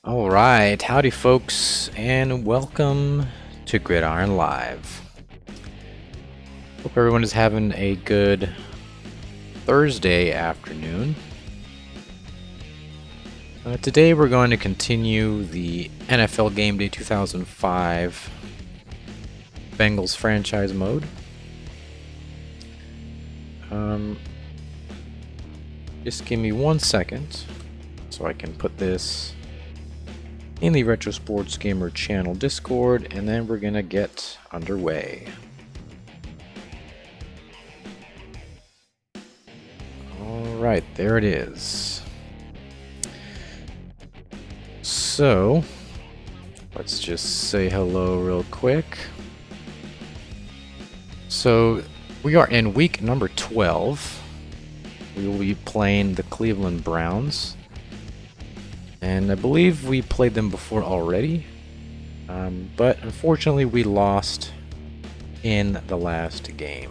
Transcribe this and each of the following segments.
All right, howdy folks, and welcome to Gridiron Live. Hope everyone is having a good Thursday afternoon. Today we're going to continue the NFL GameDay 2005 Bengals franchise mode. Just give me 1 second so I can put this in the Retro Sports Gamer channel Discord, and then we're gonna get underway. Alright, there it is. So, let's just say hello real quick. So, we are in week number 12. We will be playing the Cleveland Browns. And I believe we played them before already, but unfortunately we lost in the last game.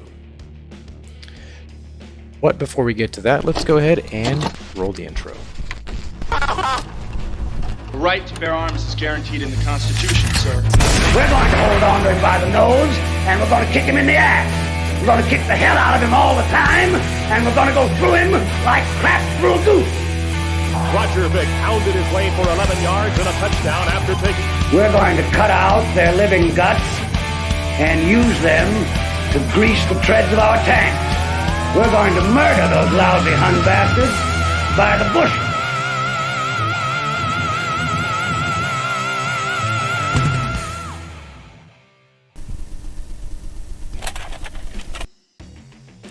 But before we get to that, let's go ahead and roll the intro. The right to bear arms is guaranteed in the Constitution, sir. We're going to hold on to him by the nose, and we're going to kick him in the ass. We're going to kick the hell out of him all the time, and we're going to go through him like crap through a goose. Roger Vick pounded his way for 11 yards and a touchdown after taking... We're going to cut out their living guts and use them to grease the treads of our tanks. We're going to murder those lousy Hun bastards by the bushel.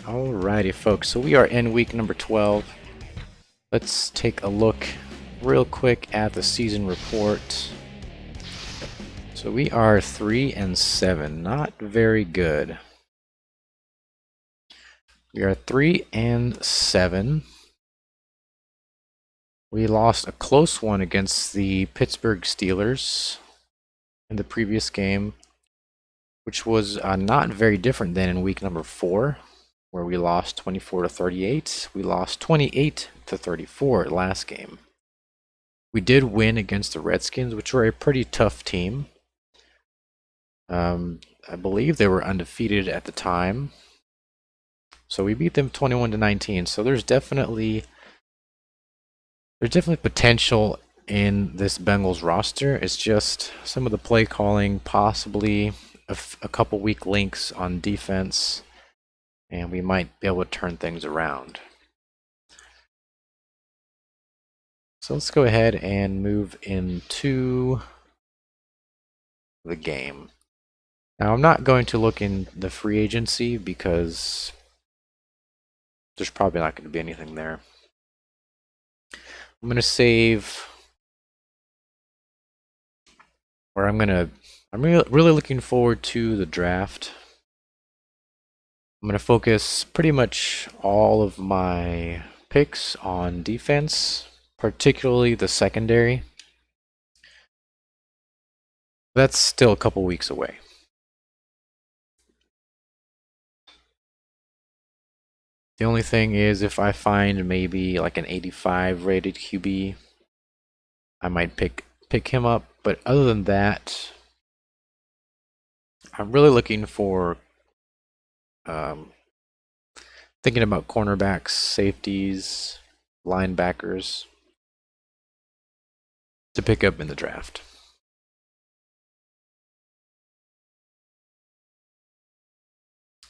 Alrighty folks, so we are in week number 12. Let's take a look real quick at the season report. So we are 3-7, not very good. We are 3-7. We lost a close one against the Pittsburgh Steelers in the previous game, which was not very different than in week number 4, where we lost 24-38. We lost 28-34 last game. We did win against the Redskins, which were a pretty tough team. I believe they were undefeated at the time. So we beat them 21-19. So there's definitely potential in this Bengals roster. It's just some of the play calling, possibly a couple weak links on defense, and we might be able to turn things around. So let's go ahead and move into the game. Now I'm not going to look in the free agency because there's probably not going to be anything there. I'm going to save, or I'm really looking forward to the draft. I'm going to focus pretty much all of my picks on defense, particularly the secondary. That's still a couple weeks away. The only thing is, if I find maybe like an 85 rated QB, I might pick him up. But other than that, I'm really looking for thinking about cornerbacks, safeties, linebackers to pick up in the draft.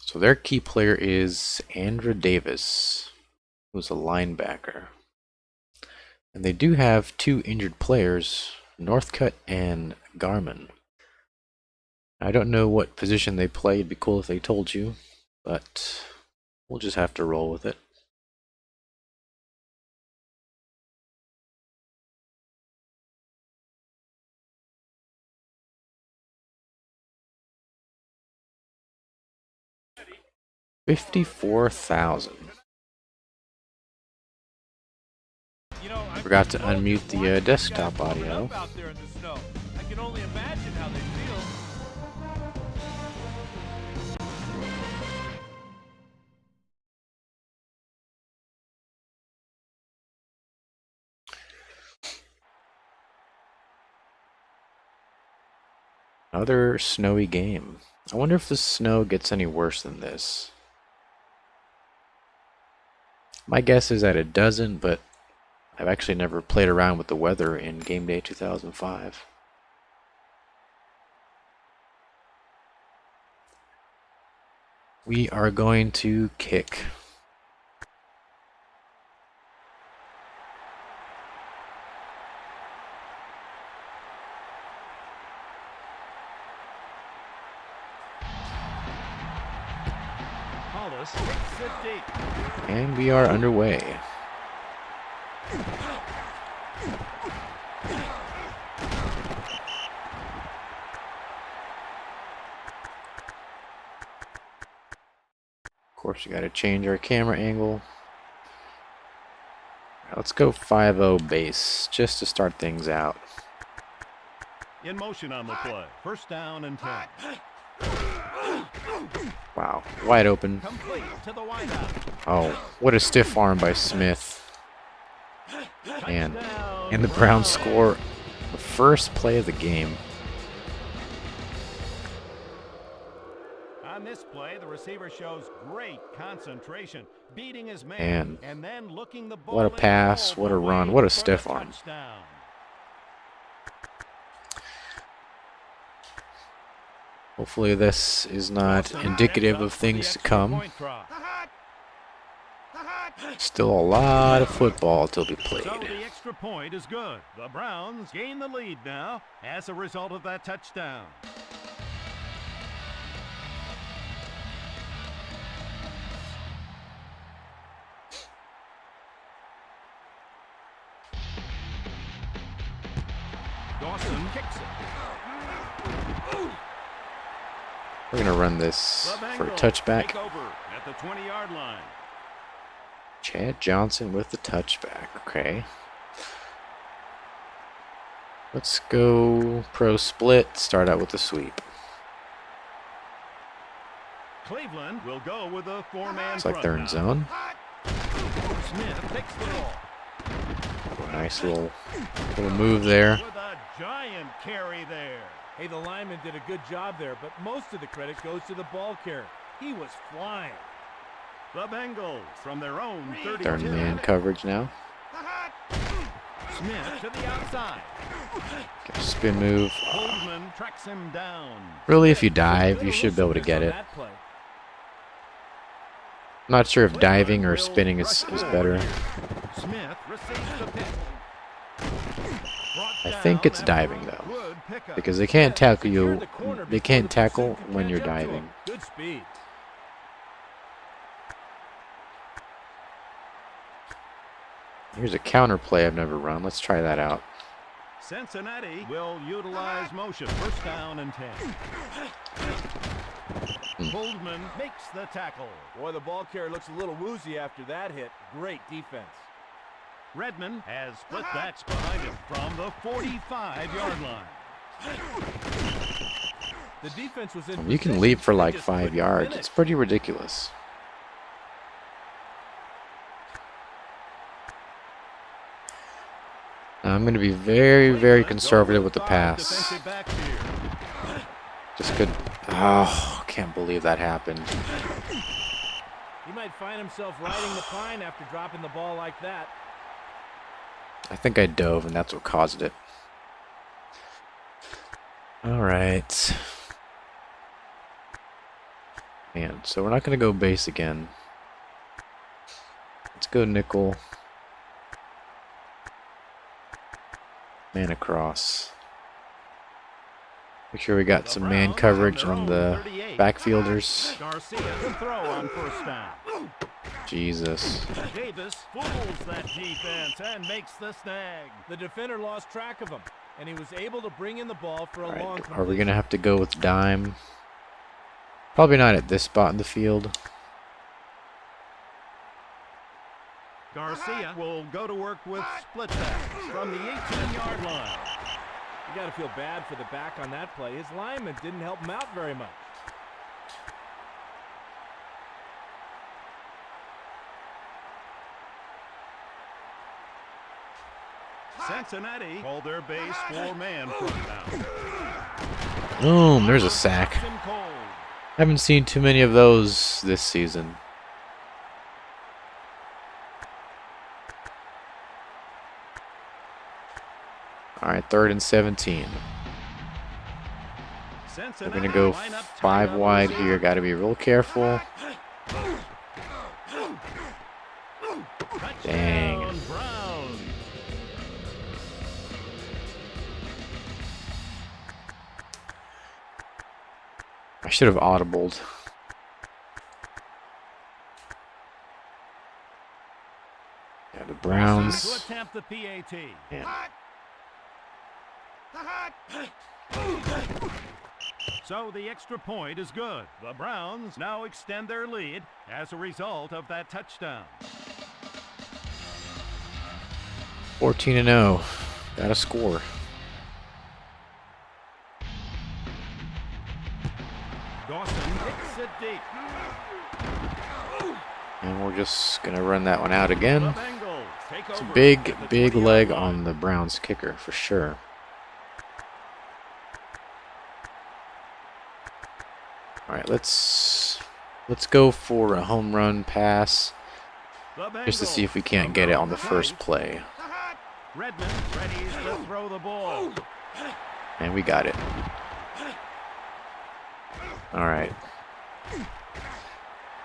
So their key player is Andrew Davis, who's a linebacker. And they do have 2 injured players, Northcutt and Garmin. I don't know what position they play. It'd be cool if they told you, but we'll just have to roll with it. $54,000. Forgot to unmute the desktop audio. I can only imagine how they feel. Another snowy game. I wonder if the snow gets any worse than this. My guess is that it doesn't, but I've actually never played around with the weather in GameDay 2005. We are going to kick. And we are underway. Of course, we got to change our camera angle. Let's go 5-0 base just to start things out. In motion on the play. First down and 10. Wow, wide open. Oh, what a stiff arm by Smith. And the Browns score the first play of the game. On this play, the receiver shows great concentration, beating his man, and then looking the ball. What a pass, what a run, what a stiff arm. Hopefully this is not indicative of things to come. Still a lot of football to be played. So the extra point is good. The Browns gain the lead now as a result of that touchdown. Dawson kicks it. We're going to run this for a touchback. Take over at the 20-yard line. Chad Johnson with the touchback. Okay. Let's go pro split. Start out with the sweep. Cleveland will go with a four-man. Looks like they're in zone. Smith takes the ball. Nice little move there. With a giant carry there. Hey, the lineman did a good job there, but most of the credit goes to the ball carrier. He was flying. The Bengals from their own 32. They're in man coverage now. Smith to the outside. Get a spin move. Coleman tracks him down. Really, if you dive, you should be able to get it. I'm not sure if diving or spinning is better. Smith receives the pick. I think it's diving though, because they can't tackle you. They can't tackle when you're diving. Good speed. Here's a counter play I've never run. Let's try that out. Cincinnati will utilize motion. First down and 10. Coleman makes the tackle. Boy, the ball carrier looks a little woozy after that hit. Great defense. Redmond has split backs behind him from the 45-yard line. The defense was in. You can leap for like 5 yards. It's pretty ridiculous. Now, I'm going to be very, very conservative with the pass. Just could. Oh, can't believe that happened. He might find himself riding the pine after dropping the ball like that. I think I dove, and that's what caused it. All right. Man, so we're not going to go base again. Let's go nickel. Man across. Make sure we got some man coverage on the backfielders. Garcia can throw on first down. Jesus. Davis fools that defense and makes the snag. The defender lost track of him, and he was able to bring in the ball for a long Alright, completion. are we going to have to go with dime? Probably not at this spot in the field. Garcia will go to work with split backs from the 18-yard line. You got to feel bad for the back on that play. His lineman didn't help him out very much. Cincinnati hold their base four-man front now. Boom, there's a sack. Haven't seen too many of those this season. Alright, 3rd and 17. We're going to go 5 wide here. Got to be real careful. Dang. I should have audibled. Yeah, the Browns. Yeah. So the extra point is good. The Browns now extend their lead as a result of that touchdown. 14-0. Got to score. Dawson hits it deep. And we're just going to run that one out The again. Bengals take It's a over big, at the big 20-yard leg line. on the Browns kicker for sure. All right, let's go for a home run pass just to see if we can't get it on the first play. Redmond ready to throw the ball. And we got it. All right.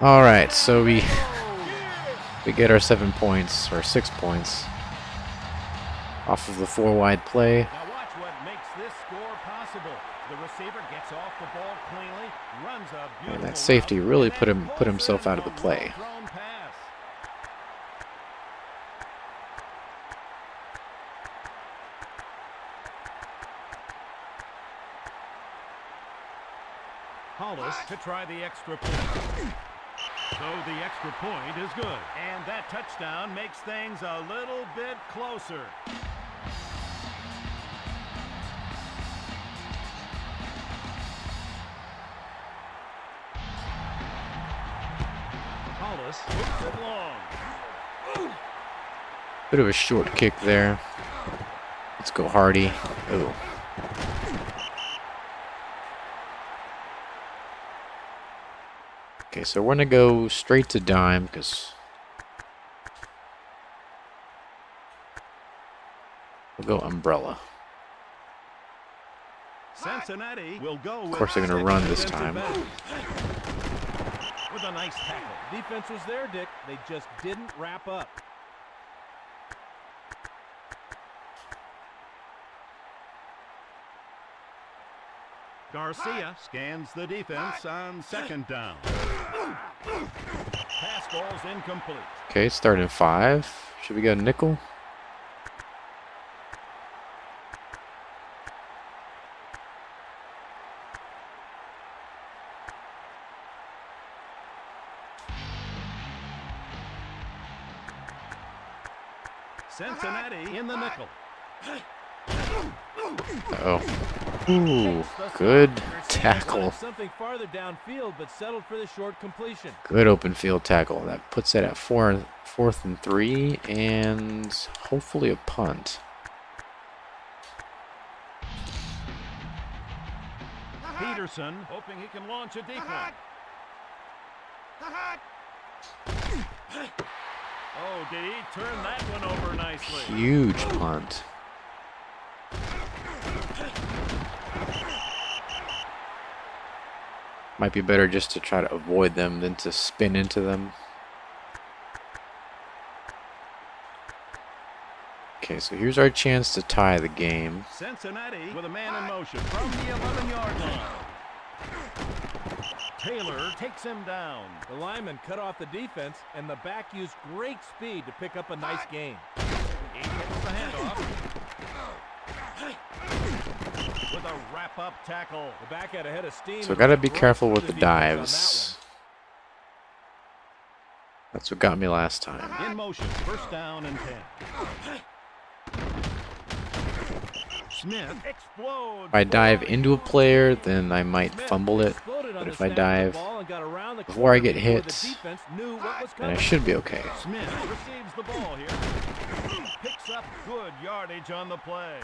All right, so we get our 7 points or 6 points off of the 4 wide play. Now watch what makes this score possible. The receiver gets off the ball cleanly, runs a beautiful And that safety route, really and then put himself out of the pulls play. in a well-thrown pass. Hollis to try the extra point. So the extra point is good. And that touchdown makes things a little bit closer. Hollis hits it long. Bit of a short kick there. Let's go Hardy. Oh. Okay, so we're gonna go straight to dime because we'll go umbrella. Cincinnati will go with Of course, they're gonna run this time. with a nice tackle. Defense was there, Dick. They just didn't wrap up. Garcia scans the defense on 2nd down. Pass ball's incomplete. Okay, starting 5. Should we go nickel? Cincinnati in the nickel. Uh-oh. Ooh, good tackle. Something farther downfield, but settled for the short completion. Good open field tackle. That puts it at 4th and 3, and hopefully a punt. Peterson hoping he can launch a deep one. Oh, did he turn that one over nicely? Huge punt. Might be better just to try to avoid them than to spin into them. Okay, so here's our chance to tie the game. Cincinnati with a man in motion from the 11-yard line. Taylor takes him down. The lineman cut off the defense, and the back used great speed to pick up a nice gain. He gets the handoff. With a wrap-up tackle. The back had a head of steam. So gotta be Great careful with the defense on that dives. That's what got me last time. In motion, 1st down and 10. Smith explodes. If I dive into a player, then I might fumble it. But if I dive before I get hit, then I should be okay. Smith receives the ball here. Picks up good yardage on the play.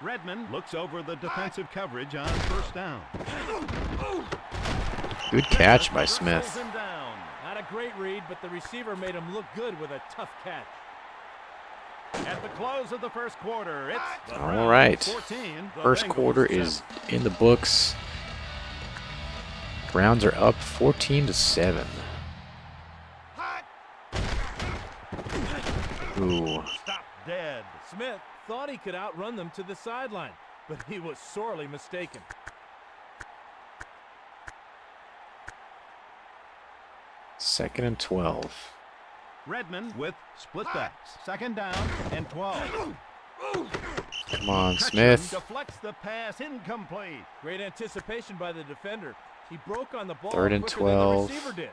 Redmond looks over the defensive coverage on first down. Good catch by Bristles Smith. him down. Not a great read, but the receiver made him look good with a tough catch. At the close of the first quarter, it's the All Browns right. 14, the First Bengals quarter 7. is in the books. Browns are up 14-7. Ooh. Stop dead. Smith thought he could outrun them to the sideline, but he was sorely mistaken. Second and 12. Redmond with split backs. Second down and 12. Come on, Hutchins Smith. deflects the pass, incomplete. Great anticipation by the defender. He broke on the ball Third and quicker than 12. the receiver did.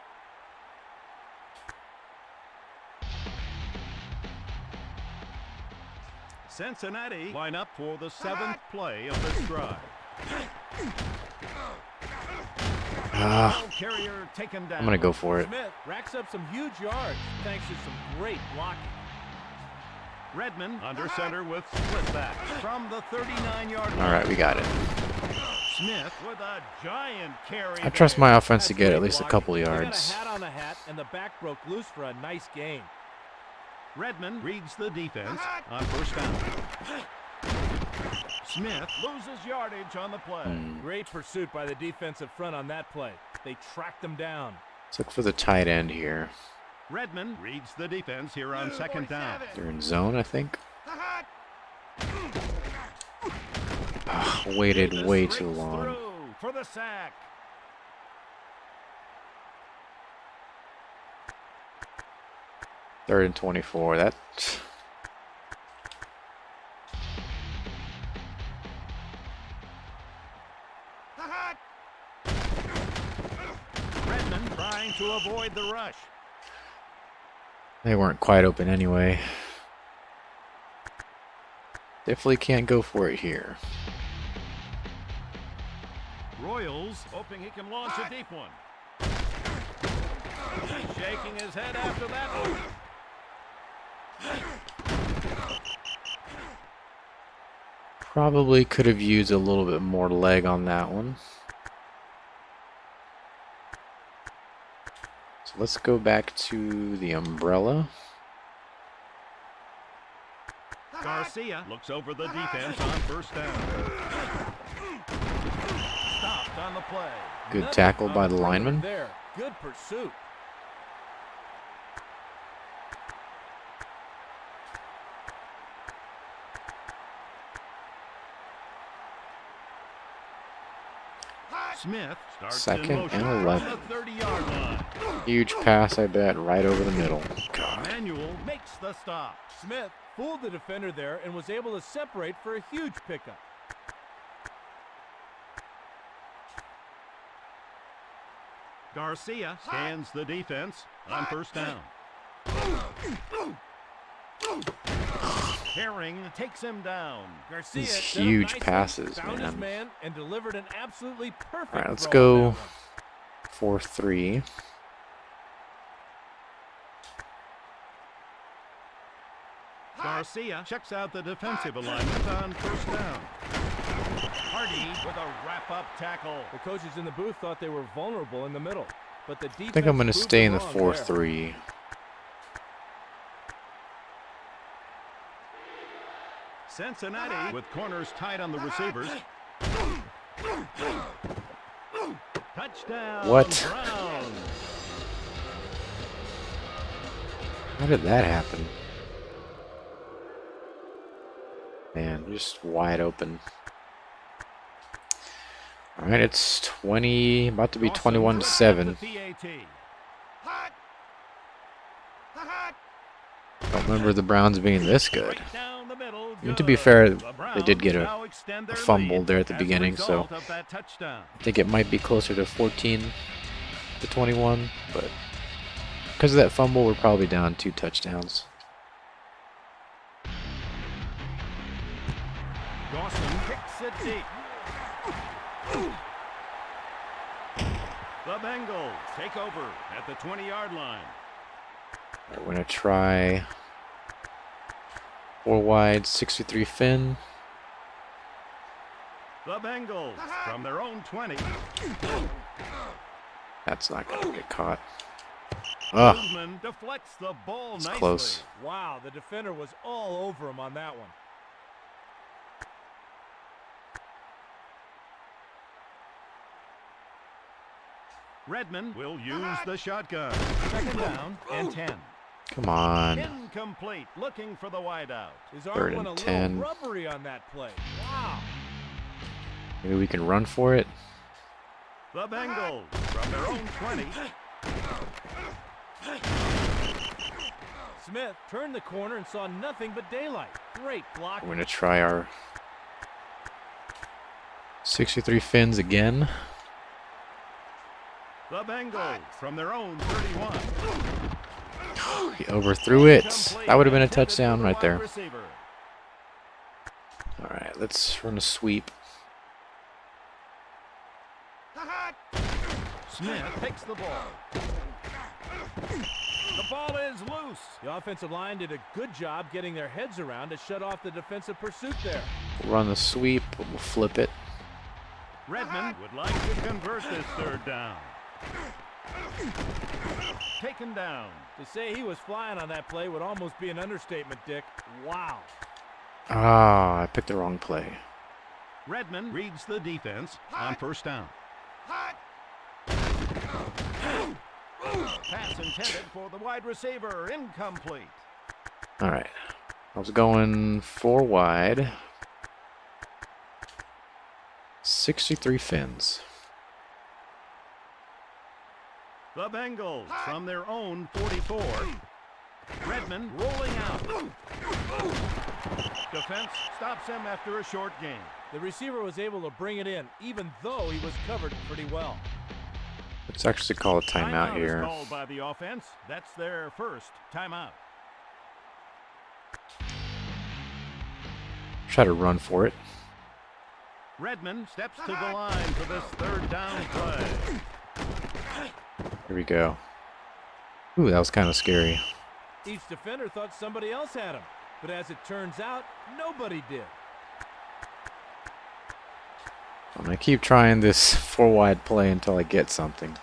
Cincinnati line up for the 7th play of this drive. Ah, Ball carrier taken down. I'm going to go for it. Smith racks up some huge yards thanks to some great blocking. Redmond under center with split back from the 39-yard line. All right, we got it. Smith with a giant carry. I trust my offense to That's get great at least a blocking. couple They yards. got a hat on the hat, and the back broke loose for a nice gain. Redmond reads the defense on first down. Smith loses yardage on the play. Great pursuit by the defensive front on that play. They tracked them down. Let's look for the tight end here. Redmond reads the defense here on second down. They're in zone, I think. Waited way too Breaks long. through for the sack. Third and 24. That. Redmond trying to avoid the rush. They weren't quite open anyway. Definitely can't go for it here. Royals hoping he can launch a deep one. Shaking his head after that one. Probably could have used a little bit more leg on that one. So let's go back to the umbrella. Garcia looks over the defense on first down. Stopped on the play. Good tackle by the lineman. There, good pursuit. Smith starts Second in motion and 11. from the 30-yard line. Huge pass, I bet, right over the middle. God. Manuel makes the stop. Smith fooled the defender there and was able to separate for a huge pickup. Garcia scans the defense on first down. Herring takes him down. Garcia These set up huge nicely, passes, found his man. man and delivered an absolutely perfect All right, let's throw on go that one. 4-3. Garcia checks out the defensive alignment on first down. Hardy with a wrap-up tackle. The coaches in the booth thought they were vulnerable in the middle, but the defense I think I'm going to proved stay in them the wrong there. 4-3. Cincinnati with corners tight on the receivers. Touchdown. What? Browns. How did that happen? Man, just wide open. All right, it's 20, about to be 21-7. Don't remember the Browns being this good. I mean, to be fair, they did get a fumble there at the beginning, so I think it might be closer to 14-21, but because of that fumble, we're probably down 2 touchdowns. Dawson kicks it deep. The Bengals take over at the 20-yard line. We're going to try 4 wide, 63 Finn. The Bengals from their own 20. That's not going to get caught. Oh, Movement deflects the ball it's nicely. close. Wow, the defender was all over him on that one. Redmond will use the shotgun. Second down and 10. Come on. Incomplete, looking for the wideout. His Third arm and went a 10. little rubbery on that play. Wow. Maybe we can run for it. The Bengals from their own 20. Smith turned the corner and saw nothing but daylight. Great block. We're going to try our 63 fins again. The Bengals from their own 31. He overthrew it. That would have been a touchdown right there. Receiver. All right, let's run a sweep. Smith takes the ball. The ball is loose. The offensive line did a good job getting their heads around to shut off the defensive pursuit there. We'll run the sweep, but we'll flip it. Redmond would like to convert this third down. Taken down. To say he was flying on that play would almost be an understatement, Dick. Wow. Ah, I picked the wrong play. Redmond reads the defense on first down. Pass intended for the wide receiver, incomplete. All right, I was going 4 wide. 63 fins. The Bengals from their own 44. Redmond rolling out. Defense stops him after a short gain. The receiver was able to bring it in, even though he was covered pretty well. Let's actually call a timeout Is here. called by the offense. That's their first timeout. Try to run for it. Redmond steps to the line for this third down play. Here we go. Ooh, that was kind of scary. Each defender thought somebody else had him, but as it turns out, nobody did. I'm going to keep trying this 4 wide play until I get something.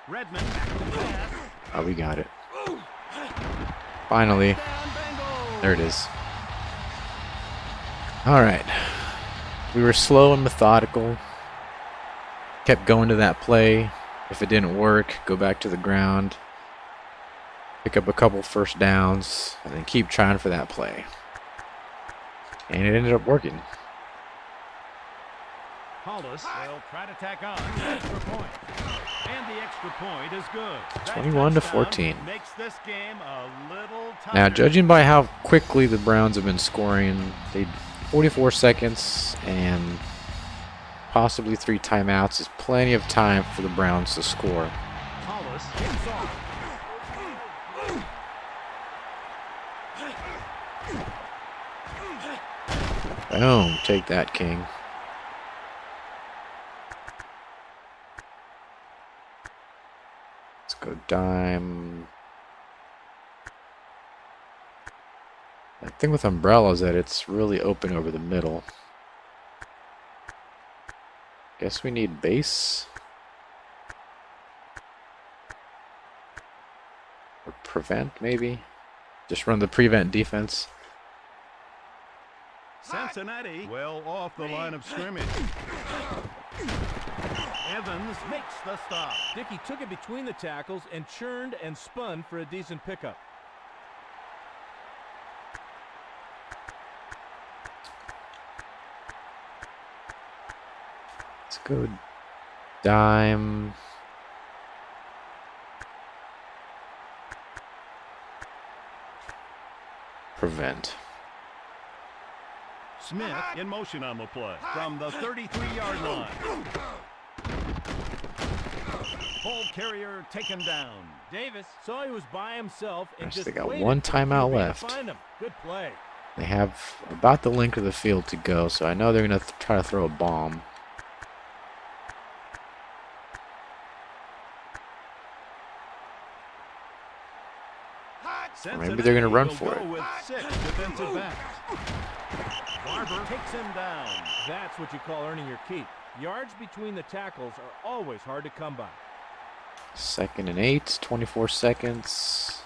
Redmond back to pass. Oh, we got it. Finally. Down Bengals. There it is. All right. We were slow and methodical. Kept going to that play. If it didn't work, go back to the ground. Pick up a couple first downs. And then keep trying for that play. And it ended up working. Hollis will try to tack on the extra point. And the extra point is good. That 21 to touchdown 14. Makes this game a little tougher. Now, judging by how quickly the Browns have been scoring, they 44 seconds and possibly 3 timeouts is plenty of time for the Browns to score. Hollis hits off. Boom, take that, King. Let's go dime. The thing with umbrellas is that it's really open over the middle. Guess we need base. Or prevent, maybe. Just run the prevent defense. Cincinnati well off the line of scrimmage. Evans makes the stop. Dickey took it between the tackles and churned and spun for a decent pickup. Let's go dime. Prevent. Smith in motion on the play from the 33-yard line. Ball carrier taken down. Davis saw he was by himself and Yes, just they got waited one for timeout QB to left. find him. Good play. They have about the length of the field to go, so I know they're going to try to throw a bomb. Or maybe they're going to run for it. With 6 defensive backs. Barber takes him down. That's what you call earning your keep. Yards between the tackles are always hard to come by. 2nd and 8, 24 seconds.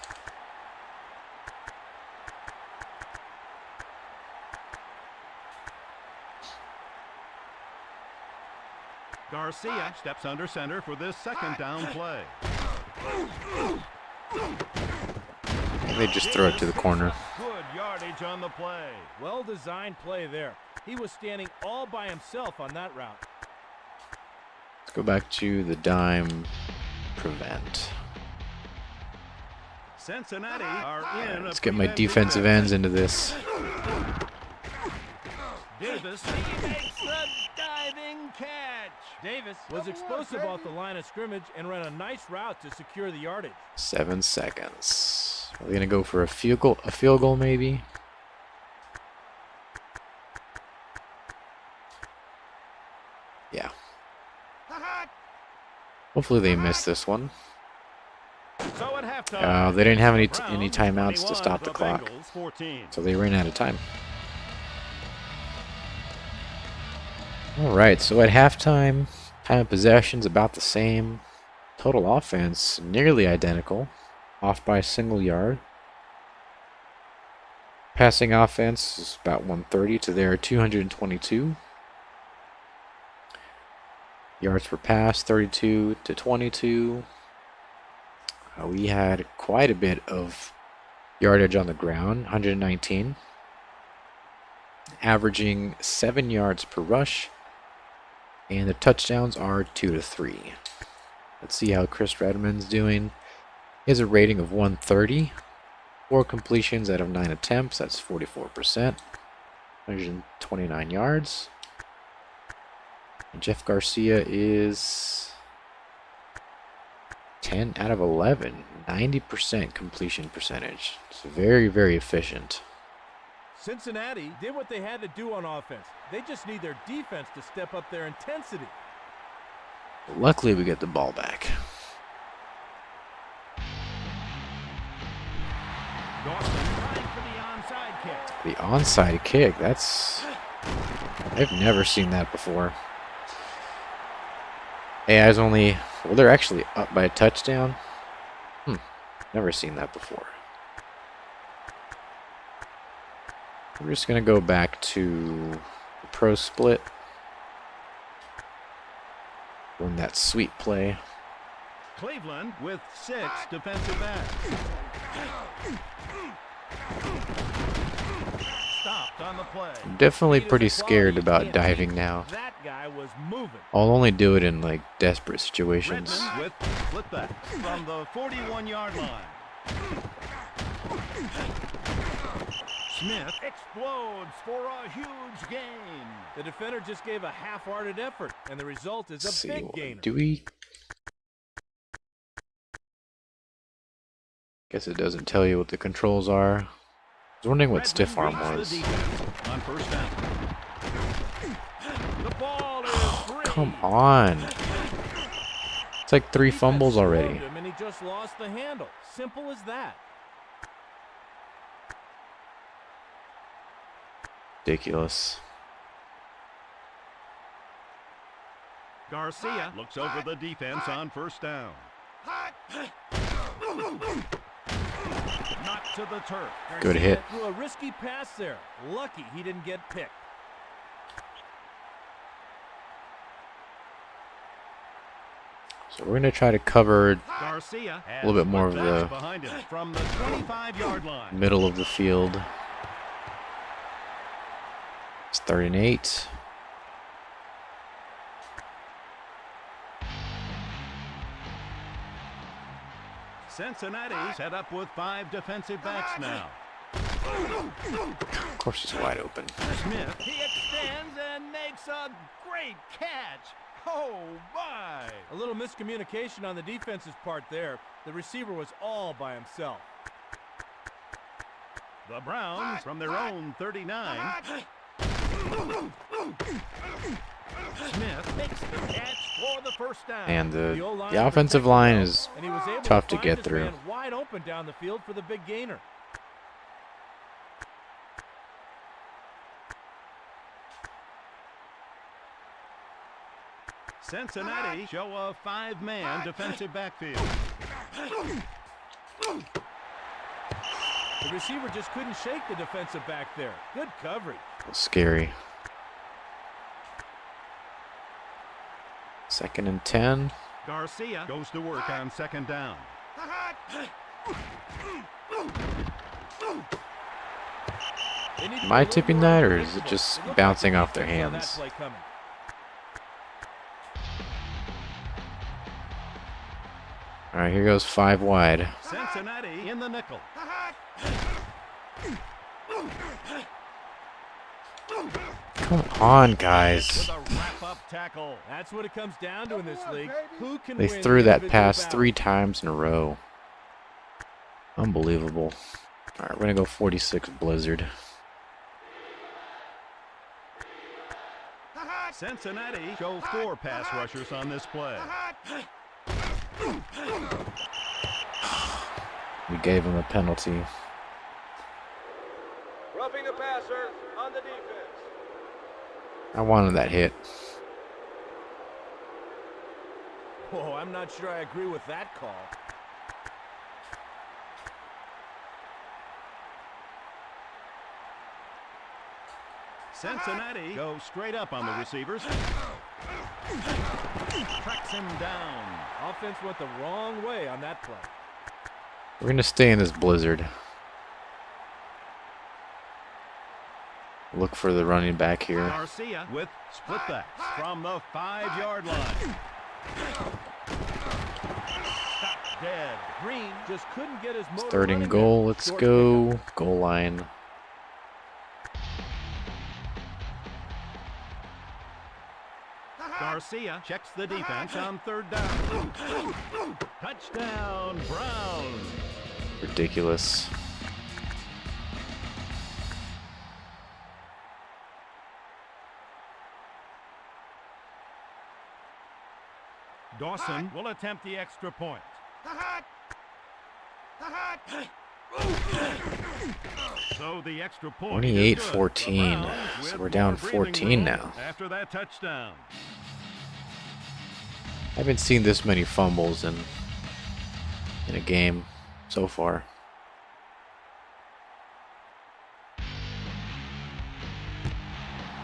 Garcia steps under center for this 2nd down play. They just throw it to the corner. Good yardage on the play. Well-designed play there. He was standing all by himself on that route. Let's go back to the dime prevent. Cincinnati are in. Let's get my defensive ends into this. Davis makes the diving catch. Davis was explosive off the line of scrimmage and ran a nice route to secure the yardage. 7 seconds. Are they gonna go for a field goal maybe? Yeah. Hopefully they miss this one. So at halftime, They didn't have any Browns timeouts to 21, stop the clock, Bengals 14. so they ran out of time. All right, so at halftime, time of possession's about the same. Total offense nearly identical, off by a single yard. Passing offense is about 130 to their 222. Yards per pass, 32 to 22. We had quite a bit of yardage on the ground, 119. Averaging 7 yards per rush. And the touchdowns are 2 to 3. Let's see how Chris Redmond's doing. He has a rating of 130. 4 completions out of 9 attempts. That's 44%. 129 yards. And Jeff Garcia is 10 out of 11. 90% completion percentage. It's very, very efficient. Cincinnati did what they had to do on offense. They just need their defense to step up their intensity. Luckily, we get the ball back. Dawson trying for the onside kick. The onside kick, that's... I've never seen that before. AI's only... Well, they're actually up by a touchdown. Never seen that before. We're just going to go back to the pro split. Run that sweep play. Cleveland with 6 defensive backs. Stopped on the play. I'm definitely pretty scared about diving now. That guy was moving. I'll only do it in like desperate situations. Redmond with split back from the 41-yard line. Smith explodes for a huge gain. The defender just gave a half-hearted effort, and the result is a big gainer. Do we? Guess it doesn't tell you what the controls are. I was wondering what stiff arm was. On first down. The ball is free. Come on. It's like 3 fumbles already. And he just lost the handle. Simple as that. Ridiculous. Garcia looks over the defense on first down. Not to the turf. Good hit. Threw a risky pass there. Lucky he didn't get picked. So we're going to try to cover Garcia a little bit more of the behind him from the 25-yard line. middle of the field. It's 3rd and 8. Cincinnati set up with 5 defensive backs now. Of course it's wide open. Smith, he extends and makes a great catch. Oh my! A little miscommunication on the defense's part there. The receiver was all by himself. The Browns from their own 39. Smith makes the catch for the first down. And the offensive line is And he was able tough to find get his through. man wide open down the field for the big gainer. Cincinnati show a 5-man defensive backfield. The receiver just couldn't shake the defensive back there. Good coverage. Scary. 2nd and 10. Garcia goes to work on 2nd down. Am I tipping that, or is it just bouncing off their hands? All right, here goes 5 wide. Cincinnati in the nickel. Come on, guys. With a wrap-up tackle. That's what it comes down to in this league. Who can They win threw that individual pass battle? 3 times in a row. Unbelievable. All right, we're gonna go 46 Blizzard. Cincinnati show 4 pass rushers on this play. We gave him a penalty. Roughing the passer on the defense. I wanted that hit. Oh, I'm not sure I agree with that call. Cincinnati go straight up on the receivers. Tracks him down. Offense went the wrong way on that play. We're gonna stay in this Blizzard. Look for the running back here. Garcia with split backs from the 5-yard line. Stopped dead. Green just couldn't get his motor 3rd and running goal. there. Let's Short go. pickup. Goal line. Garcia checks the defense on 3rd down. Touchdown, Browns. Ridiculous. Dawson will attempt the extra point. So the extra point is good. 28-14. The Browns So with we're down more breathing 14 room now. After that touchdown. I haven't seen this many fumbles in a game so far.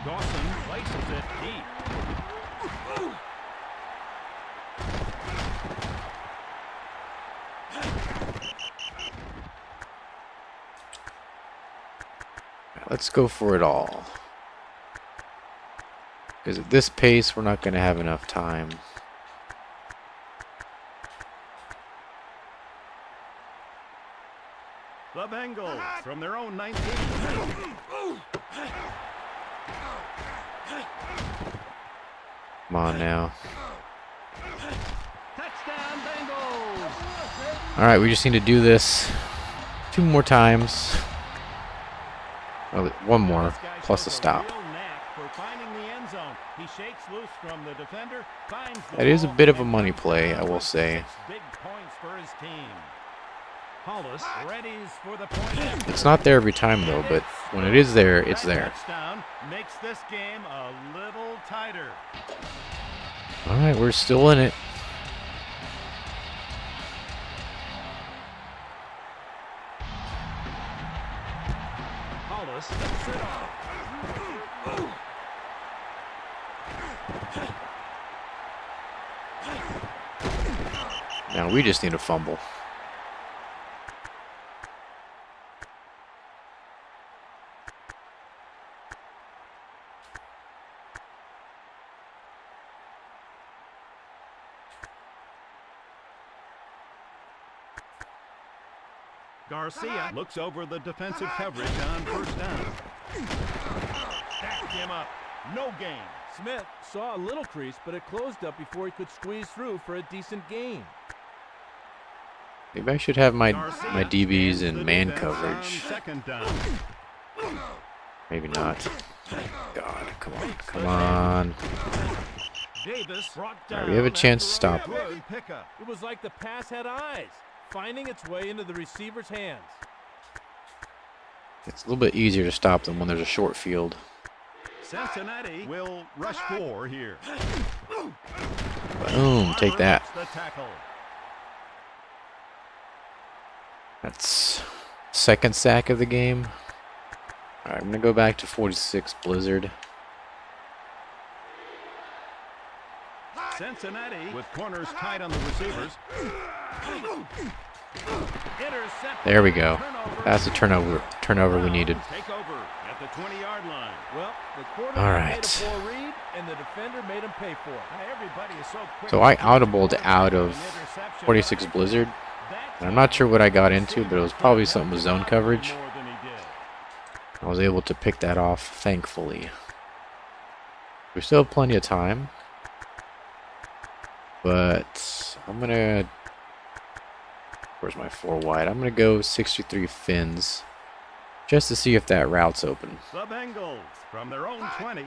Dawson places it deep. Let's go for it all. Because at this pace, we're not going to have enough time. The Bengals from their own 19. Come on now. Touchdown, Bengals. All right, we just need to do this 2 more times. Well, 1 more, This guy plus a shows stop. real knack for finding the end zone. He shakes loose from the defender, finds the That is a ball, bit of a and money comes play, down I will with say. 6 big points for his team. Hollis readies for the point. It's not there every time, though, but when it is there, it's That there. touchdown makes this game a little tighter. All right, we're still in it. Hollis lifts it off. Now we just need a fumble. Garcia looks over the defensive coverage on 1st down. Stacked him up. No gain. Smith saw a little crease, but it closed up before he could squeeze through for a decent gain. Maybe I should have my Garcia DBs scans in the man defense on coverage. 2nd down. Maybe not. God, come on, come on. Davis brought All down right, we have a chance to after stop a it. good pickup. It was like the pass had eyes, finding its way into the receiver's hands. It's a little bit easier to stop them when there's a short field. Cincinnati will rush 4 here. Boom, take that. The tackle. That's second sack of the game. Alright, I'm going to go back to 46 Blizzard. Cincinnati with corners tight on the receivers. Intercept. There we go. Turnover. That's the turnover we needed. Take over at the 20-yard line. Well, the All quarterback right. made a poor read, and the defender made him pay for it. Everybody is so quick. So I audibled out of 46 Blizzard. And I'm not sure what I got into, but it was probably something with zone coverage. More than he did. I was able to pick that off, thankfully. We still have plenty of time. But I'm going to... Where's my 4 wide? I'm going to go 63 Fins. Just to see if that route's open. The Bengals from their own 20.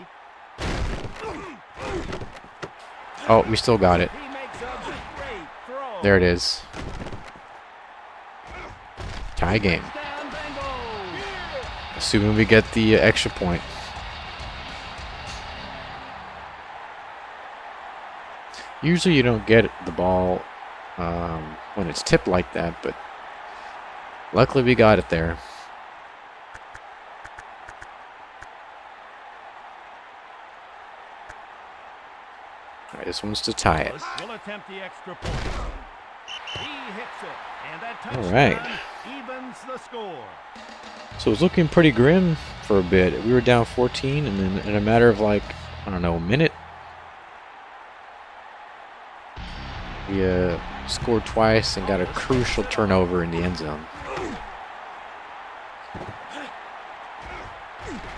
Oh, we still got it. He makes a great throw. There it is. Tie game. Touchdown, Bengals. Assuming we get the extra point. Usually you don't get the ball when it's tipped like that, but luckily we got it there. Alright, this one's to tie it. Will attempt the extra point. He hits it, and that touchdown Alright. evens the score. So it was looking pretty grim for a bit. We were down 14, and then in a matter of like, I don't know, a minute, we scored twice and got a crucial turnover in the end zone.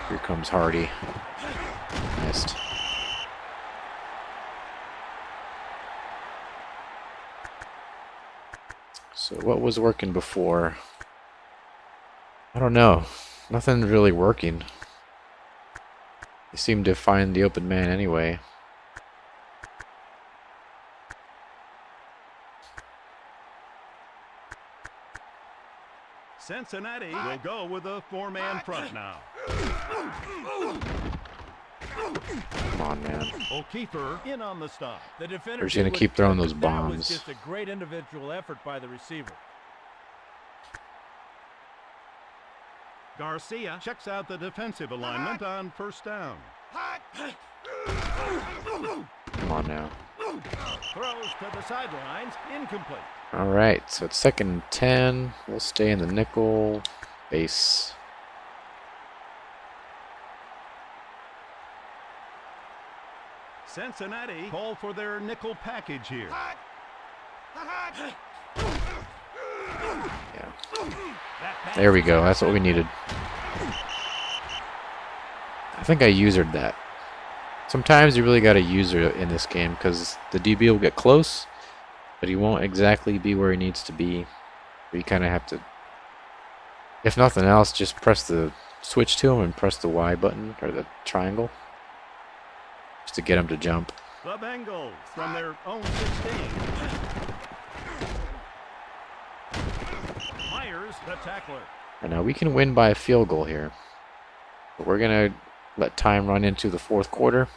Here comes Hardy. Missed. So what was working before? I don't know. Nothing really working. They seem to find the open man anyway. Cincinnati will go with a 4-man front now. Come on, man. O'Keefer in on the stop. The defender They're just gonna did keep what- throwing those That bombs. was just a great individual effort by the receiver. Garcia checks out the defensive alignment on first down. Come on now. Throws to the sidelines, incomplete. Alright, so it's 2nd and 10. We'll stay in the nickel base. Cincinnati call for their nickel package here. Yeah. There we go. That's what we needed. I think I usered that. Sometimes you really got to user it in this game because the DB will get close, but he won't exactly be where he needs to be. You kind of have to, if nothing else, just press the switch to him and press the Y button or the triangle just to get him to jump. The Bengals from their own 16. Myers, the tackler. And now we can win by a field goal here, but we're gonna let time run into the 4th quarter.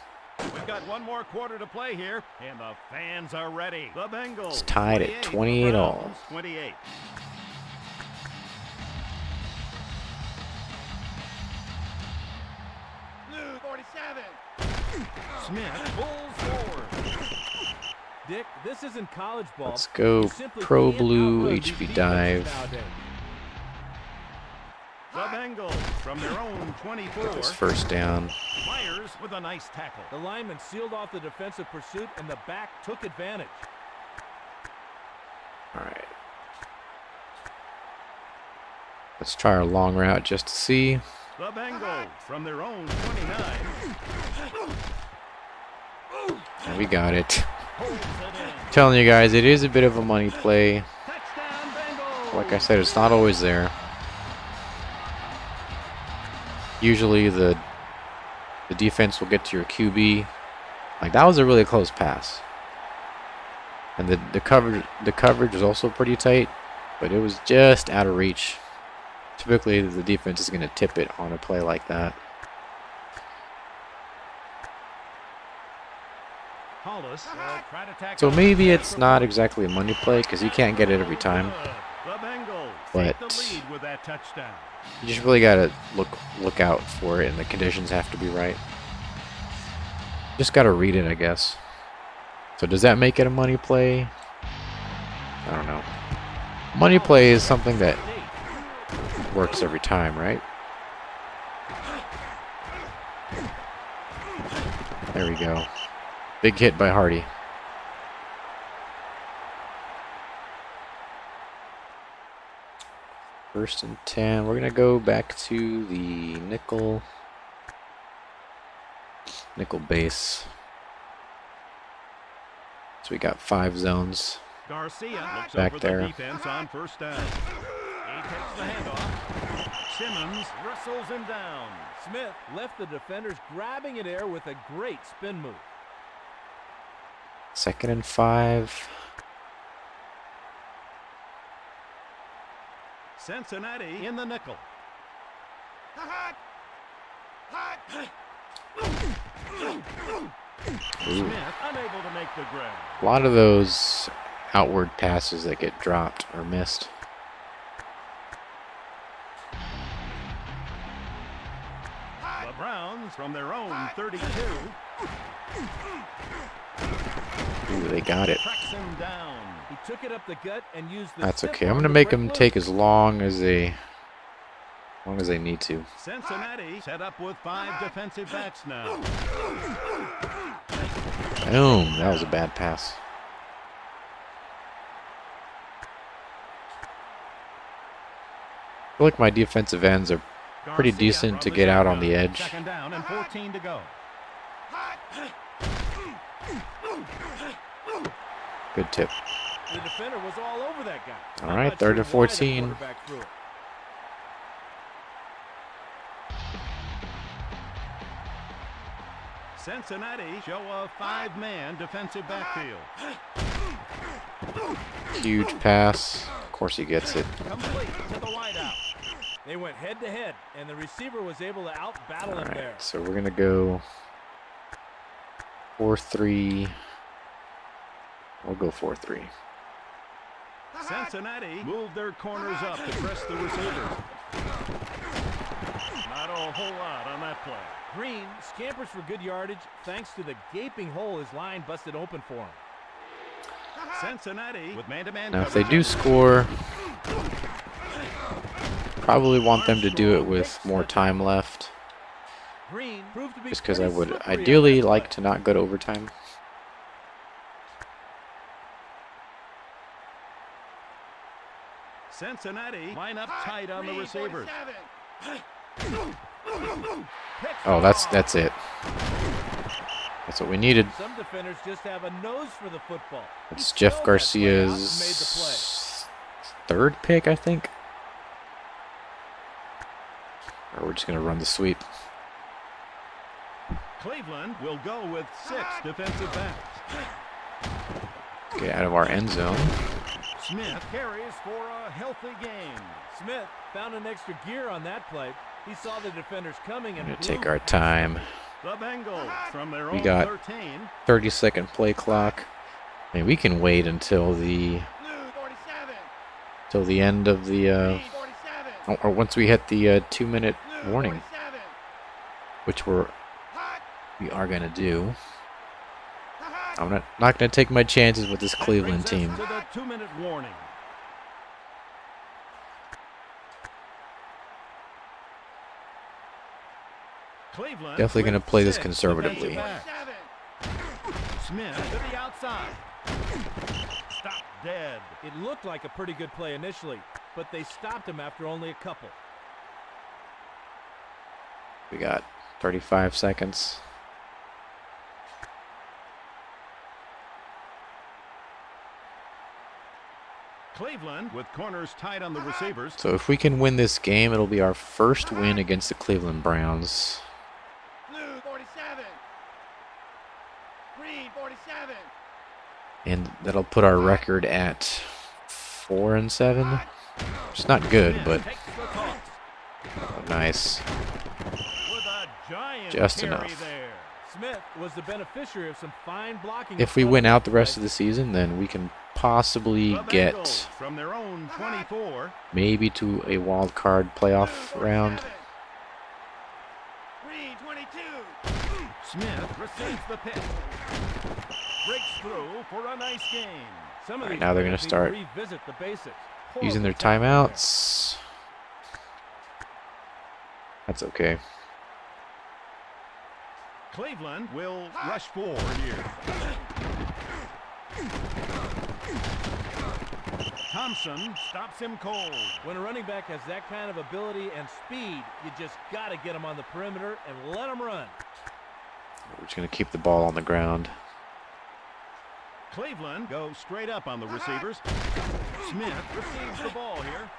We've got one more quarter to play here, and the fans are ready. The Bengals. It's tied at 28 all. 28. Blue 47. Smith pulls forward. Dick, this isn't college ball. Let's go You simply Pro can't Blue outrun these HB defenses dive. nowadays. The Bengals from their own 24. Get this first down. Myers with a nice tackle. The lineman sealed off the defensive pursuit, and the back took advantage. Alright. Let's try our long route just to see. The Bengals from their own 29. And we got it. Holds it in. Telling you guys, it is a bit of a money play. Touchdown, Bengals. Like I said, it's not always there. Usually the defense will get to your QB. Like that was a really close pass. And the coverage was also pretty tight, but it was just out of reach. Typically the defense is going to tip it on a play like that. Hollis will try to tackle. So maybe it's not exactly a money play because you can't get it every time. The Bengals But take the lead with that touchdown. you just really gotta look out for it, and the conditions have to be right. Just gotta read it, I guess. So does that make it a money play? I don't know. Money play is something that works every time, right? There we go. Big hit by Hardy. First and 10. We're gonna go back to the nickel base. So we got 5 zones. Garcia looks Back over there. the defense on first down. He takes the handoff. Simmons wrestles him down. Smith left the defenders grabbing at air with a great spin move. 2nd and 5. Cincinnati in the nickel. Hot! Hot! Smith unable to make the grab. A lot of those outward passes that get dropped or missed. The Browns from their own 32 Ooh, they got it. tracks him down. He took it up the gut and used the That's stiff okay. I'm arm gonna to make break them loose. take as long as they need to. Cincinnati set up with 5 defensive backs now. Boom! That was a bad pass. I feel like my defensive ends are pretty Garcia decent to from get out on shotgun. the edge. 2nd down and 14 to go. Good tip. The defender was all over that guy. All I'm right, not 3rd sure and why the 14. quarterback threw it. Cincinnati show a 5-man defensive backfield. Huge pass. Of course he gets it. Complete to the wideout. They went head to head, and the receiver was able to out-battle All him there. right, so we're gonna go 4-3. We'll go 4-3. Cincinnati moved their corners up to press the receivers. Not a whole lot on that play. Green scampers for good yardage thanks to the gaping hole his line busted open for him. Cincinnati with man-to-man Now, if they coverage. do score, probably want them to do it with more time left. Green proved to be Just because I pretty would slippery on ideally that like play. to not go to overtime. Cincinnati line up tight on the receivers. Oh, that's it. That's what we needed. Some defenders just have a nose for the football. He It's Jeff spelled that play out and made the Garcia's 3rd pick, I think. Or we're just gonna run the sweep. Cleveland will go with 6 defensive backs. Get out of our end zone. Smith carries for a healthy gain. Smith found an extra gear on that play. He saw the defenders coming and Gonna blew. take our time. The Bengals from their We own got 13. 30-second play clock. I mean, we can wait until the end of the or once we hit the 2-minute warning, which we are gonna do. I'm not gonna take my chances with this Cleveland Brings team. us to the 2-minute warning. Cleveland Definitely with gonna play this 6 conservatively. defensive backs. Smith to the outside. Stop dead. It looked like a pretty good play initially, but they stopped him after only a couple. We got 35 seconds. Cleveland with corners tight on the receivers. So if we can win this game, it'll be our first win against the Cleveland Browns. Blue 47. Green 47. And that'll put our record at 4-7. It's not good, but Takes the toss. nice. With a giant Just carry enough. there. Smith was the beneficiary of some fine blocking. If we win out the rest of the season, then we can possibly The Bengals get from their own 24. maybe to a wild card playoff round. Green 22. Smith receives the pitch. Breaks through for a nice gain. Some of All right, these now they're going players to need start revisit the basics. using their Horrible tackle there. timeouts. That's okay. Cleveland will rush forward here. Thompson stops him cold. When a running back has that kind of ability and speed, you just got to get him on the perimeter and let him run. We're just going to keep the ball on the ground. Cleveland goes straight up on the receivers. Smith receives the ball here.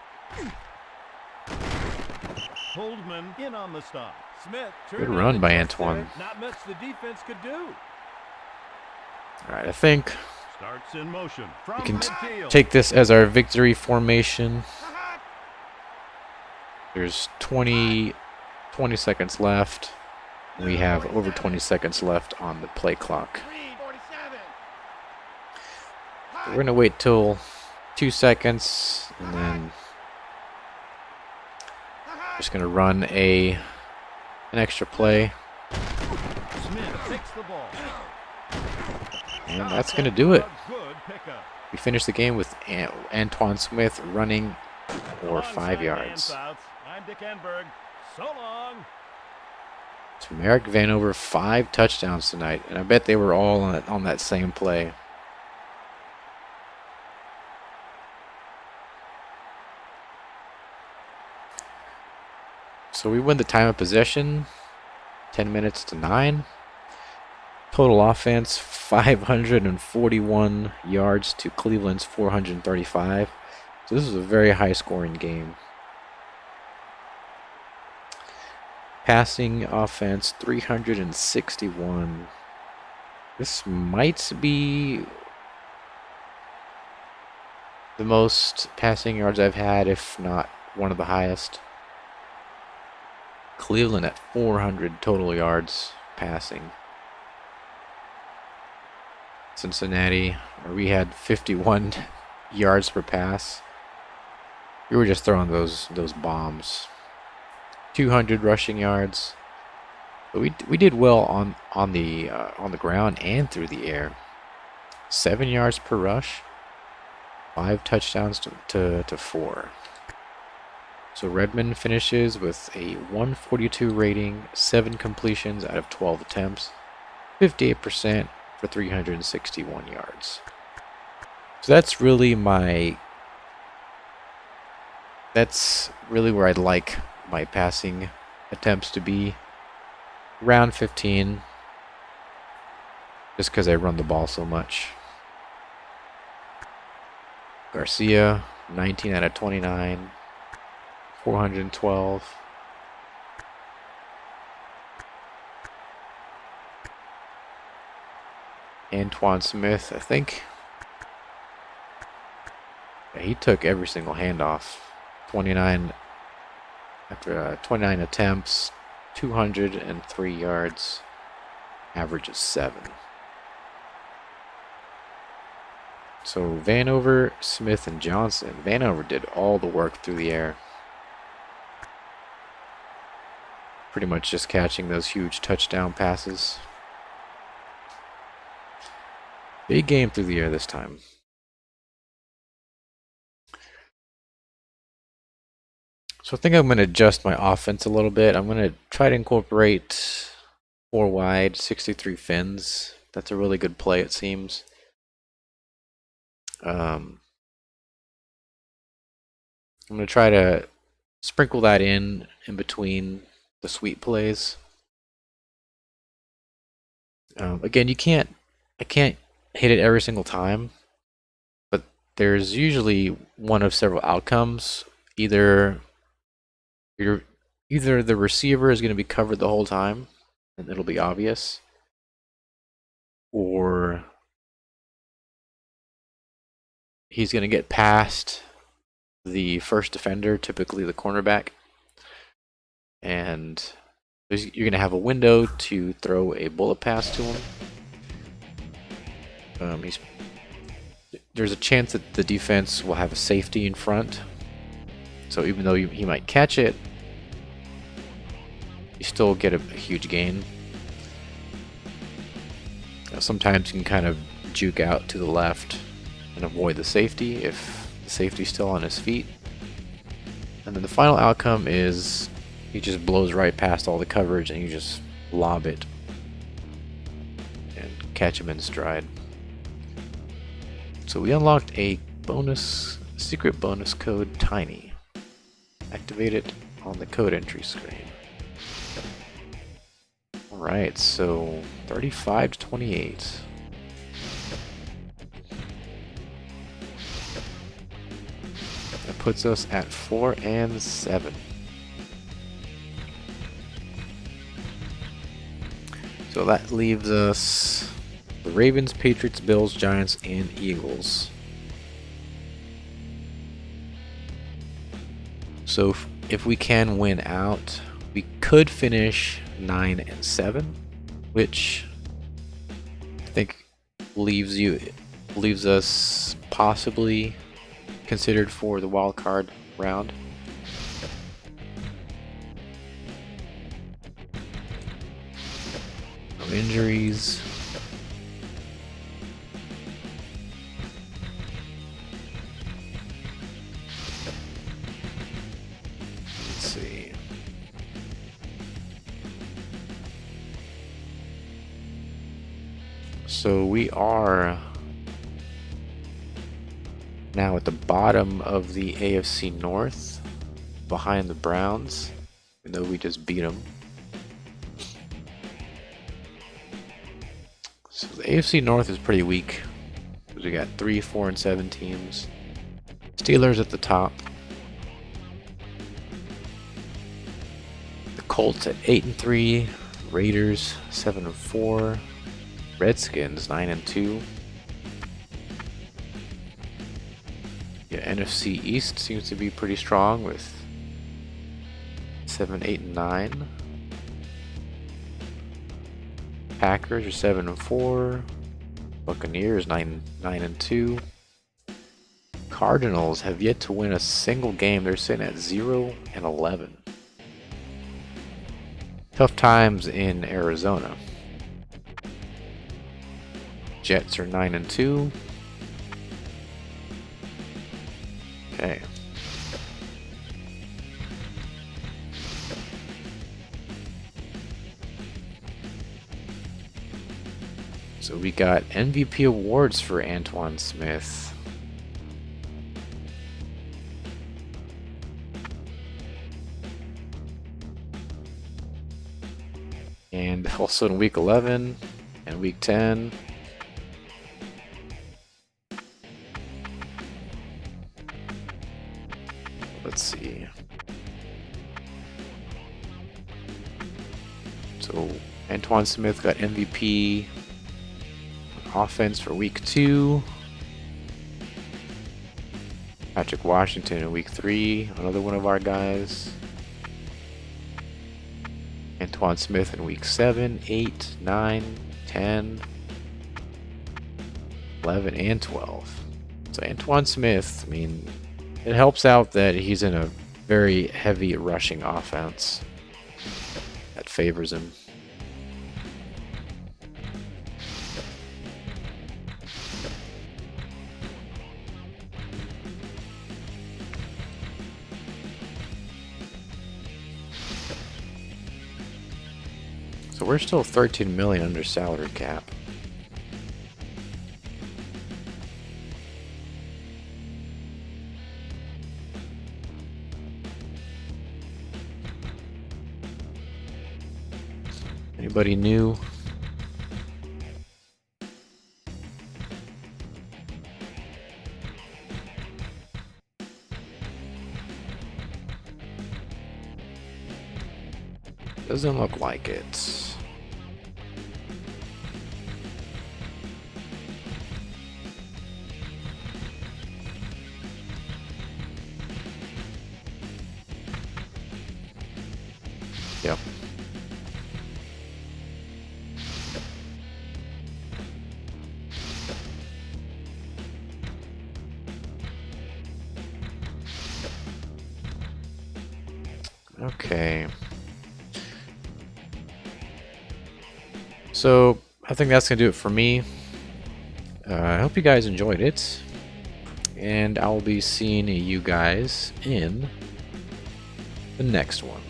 Holdman in on the stop. Smith, Good run by Antoine. Not much the defense could do. All right, I think Starts in motion from we can midfield. take this as our victory formation. There's 20 seconds left. We have over 20 seconds left on the play clock. Green 47. We're going to wait till 2 seconds and then just going to run an extra play. Smith takes the ball. And that's going to do it. A good pickup. We finish the game with Antoine Smith running for 5 yards. I'm Dick Enberg. So long. So Merrick Vanover 5 touchdowns tonight, and I bet they were all on that same play. So we win the time of possession, 10 minutes to 9. Total offense, 541 yards to Cleveland's 435. So this is a very high-scoring game. Passing offense, 361. This might be the most passing yards I've had, if not one of the highest. Cleveland at 400 total yards passing. Cincinnati, we had 51 yards per pass. We were just throwing those bombs. 200 rushing yards. But we did well on the ground and through the air. 7 yards per rush. 5 touchdowns to 4. So Redmond finishes with a 142 rating, 7 completions out of 12 attempts, 58% for 361 yards. So that's really where I'd like my passing attempts to be, around 15, just because I run the ball so much. Garcia, 19 out of 29, 412. Antoine Smith, I think, yeah, he took every single handoff. 29 after 29 attempts, 203 yards, average of 7. So Vanover, Smith, and Johnson. Vanover did all the work through the air. Pretty much just catching those huge touchdown passes. Big game through the air this time. So I think I'm going to adjust my offense a little bit. I'm going to try to incorporate 4 wide, 63 fins. That's a really good play, it seems. I'm going to try to sprinkle that in between the sweep plays. Again, I can't hit it every single time, but there's usually one of several outcomes. Either the receiver is going to be covered the whole time, and it'll be obvious, or he's going to get past the first defender, typically the cornerback, and You're going to have a window to throw a bullet pass to him. There's a chance that the defense will have a safety in front. So even though he might catch it, you still get a huge gain. Sometimes you can kind of juke out to the left and avoid the safety if the safety's still on his feet. And then the final outcome is he just blows right past all the coverage and you just lob it and catch him in stride. So we unlocked a secret bonus code Tiny. Activate it on the code entry screen. Alright, so 35 to 28. That puts us at 4 and 7. So that leaves us the Ravens, Patriots, Bills, Giants, and Eagles. So if we can win out, we could finish 9 and 7, which I think leaves us possibly considered for the wild card round. No injuries. Let's see. So we are now at the bottom of the AFC North, behind the Browns, even though we just beat them. So the AFC North is pretty weak, because we got 3, 4, and 7 teams. Steelers at the top. The Colts at 8 and 3. Raiders 7 and 4. Redskins 9 and 2. Yeah, NFC East seems to be pretty strong with 7, 8, and 9. Packers are 7 and 4. Buccaneers 9 and 2. Cardinals have yet to win a single game. They're sitting at 0 and 11. Tough times in Arizona. Jets are 9 and 2. Okay. So we got MVP awards for Antoine Smith. And also in week 11 and week 10. Let's see. So Antoine Smith got MVP offense for week 2. Patrick Washington in week 3, another one of our guys. Antoine Smith in week 7, 8, 9, 10, 11, and 12. So Antoine Smith, I mean, it helps out that he's in a very heavy rushing offense that favors him. So we're still 13 million under salary cap. Anybody new? Doesn't look like it. Yep. Okay. So, I think that's going to do it for me. I hope you guys enjoyed it. And I'll be seeing you guys in the next one.